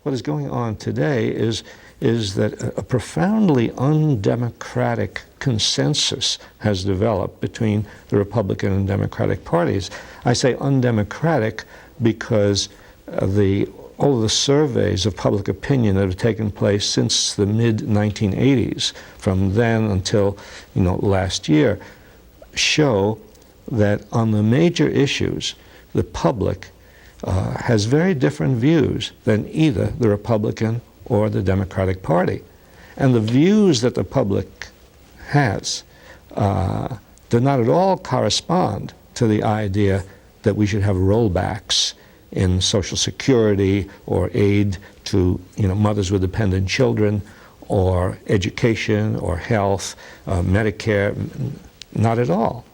what is going on today is that a profoundly undemocratic consensus has developed between the Republican and Democratic parties. I say undemocratic because all of the surveys of public opinion that have taken place since the mid-1980s, from then until last year, show that on the major issues, the public has very different views than either the Republican or the Democratic Party. And the views that the public has do not at all correspond to the idea that we should have rollbacks in Social Security or aid to mothers with dependent children, or education or health, Medicare. Not at all.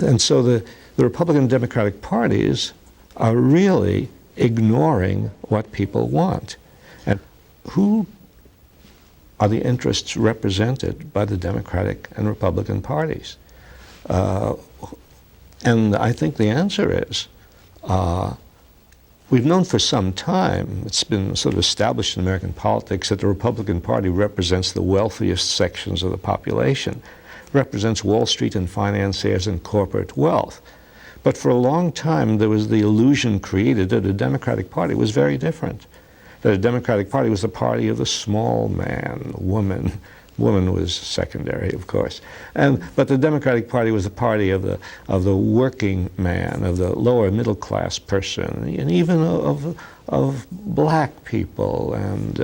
And so the Republican and Democratic parties are really ignoring what people want. And who are the interests represented by the Democratic and Republican parties? And I think the answer is, we've known for some time, it's been sort of established in American politics, that the Republican Party represents the wealthiest sections of the population, represents Wall Street and financiers and corporate wealth. But for a long time, there was the illusion created that the Democratic Party was very different, that the Democratic Party was the party of the small man, woman. Woman was secondary, of course. But the Democratic Party was the party of the working man, of the lower middle class person, and even of black people and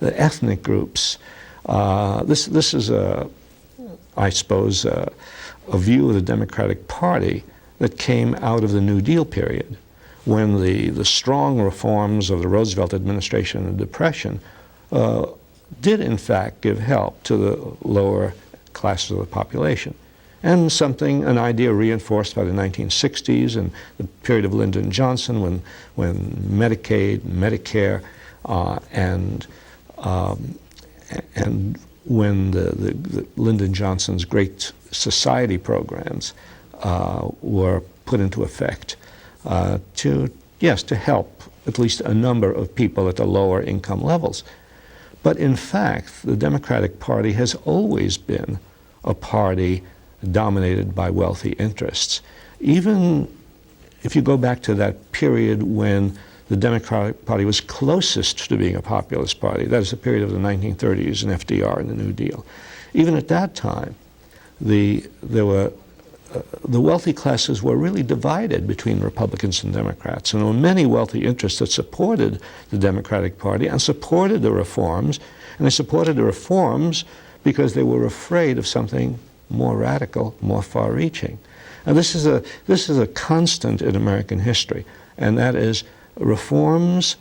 the ethnic groups. This is I suppose, a view of the Democratic Party that came out of the New Deal period, when the strong reforms of the Roosevelt administration and the Depression did in fact give help to the lower classes of the population. And an idea reinforced by the 1960s and the period of Lyndon Johnson, when Medicaid, Medicare, and when the Lyndon Johnson's Great Society programs were put into effect to help at least a number of people at the lower income levels. But in fact, the Democratic Party has always been a party dominated by wealthy interests. Even if you go back to that period when the Democratic Party was closest to being a populist party, that is the period of the 1930s and FDR and the New Deal. Even at that time, the wealthy classes were really divided between Republicans and Democrats. And there were many wealthy interests that supported the Democratic Party and supported the reforms. And they supported the reforms because they were afraid of something more radical, more far-reaching. And this is a constant in American history, and that is reforms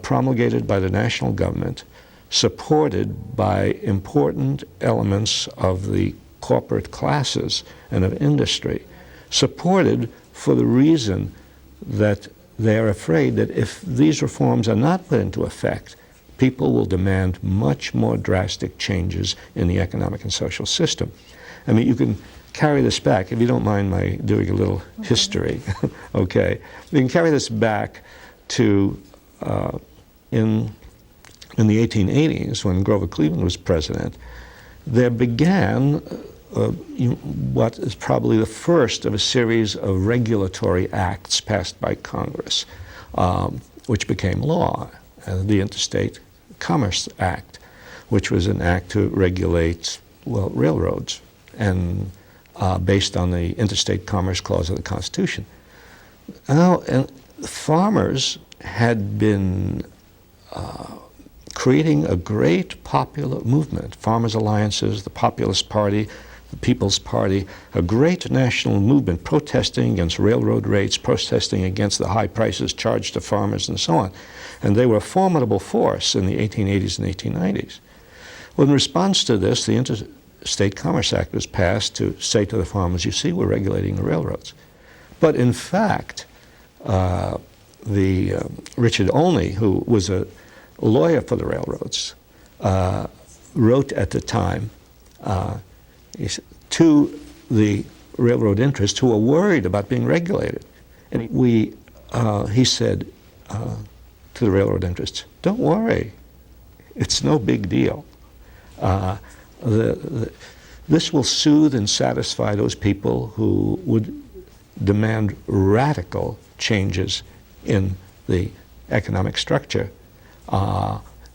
promulgated by the national government, supported by important elements of the corporate classes and of industry, supported for the reason that they are afraid that if these reforms are not put into effect, people will demand much more drastic changes in the economic and social system. I mean, you can carry this back, if you don't mind my doing a little history, okay? You can carry this back to in the 1880s, when Grover Cleveland was president. There began what is probably the first of a series of regulatory acts passed by Congress, which became law, the Interstate Commerce Act, which was an act to regulate, well, railroads, and based on the Interstate Commerce Clause of the Constitution. Now, and farmers had been creating a great popular movement, Farmers' Alliances, the Populist Party, the People's Party, a great national movement protesting against railroad rates, protesting against the high prices charged to farmers and so on. And they were a formidable force in the 1880s and 1890s. Well, in response to this, the Interstate Commerce Act was passed to say to the farmers, you see, we're regulating the railroads. But in fact, Richard Olney, who was a lawyer for the railroads, wrote at the time to the railroad interests who were worried about being regulated. And we he said to the railroad interests, "Don't worry, it's no big deal. This will soothe and satisfy those people who would demand radical changes in the economic structure,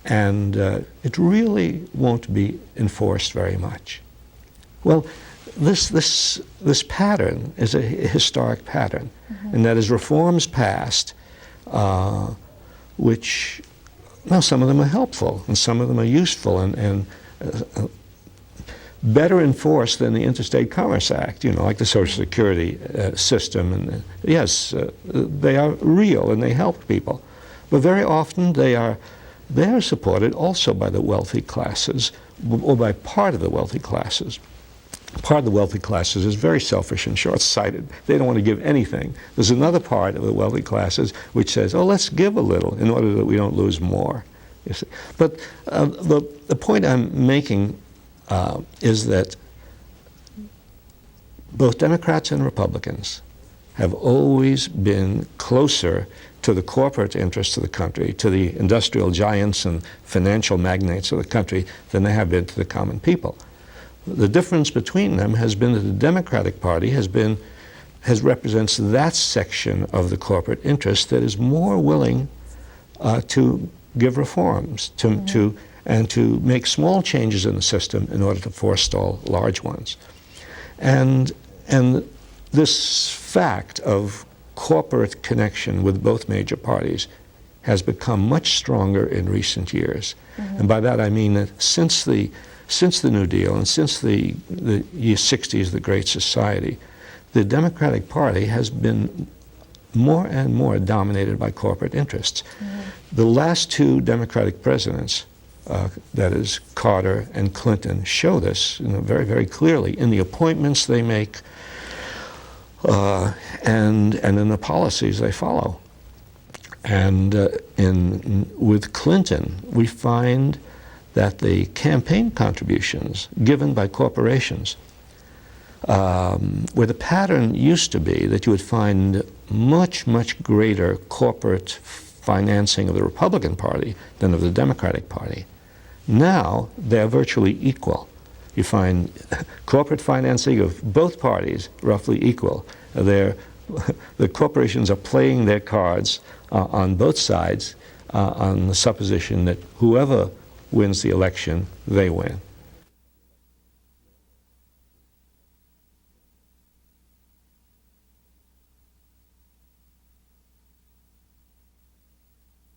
and it really won't be enforced very much." Well, this pattern is a historic pattern, and that is reforms passed, which, well, some of them are helpful and some of them are useful and better enforced than the Interstate Commerce Act, like the Social Security system. And yes, they are real and they help people, but very often they are supported also by the wealthy classes or by part of the wealthy classes. Part of the wealthy classes is very selfish and short-sighted. They don't want to give anything. There's another part of the wealthy classes which says, "Oh, let's give a little in order that we don't lose more." You see? But the point I'm making is that both Democrats and Republicans have always been closer to the corporate interests of the country, to the industrial giants and financial magnates of the country, than they have been to the common people. The difference between them has been that the Democratic Party represents that section of the corporate interest that is more willing to give reforms, and to make small changes in the system in order to forestall large ones. And this fact of corporate connection with both major parties has become much stronger in recent years. And by that I mean that since the New Deal and since the year 60s, the Great Society, the Democratic Party has been more and more dominated by corporate interests. The last two Democratic presidents, that is Carter and Clinton, show this very, very clearly in the appointments they make and in the policies they follow. And with Clinton, we find that the campaign contributions given by corporations, where the pattern used to be that you would find much, much greater corporate financing of the Republican Party than of the Democratic Party, now they're virtually equal. You find corporate financing of both parties roughly equal. The corporations are playing their cards on both sides on the supposition that whoever wins the election, they win.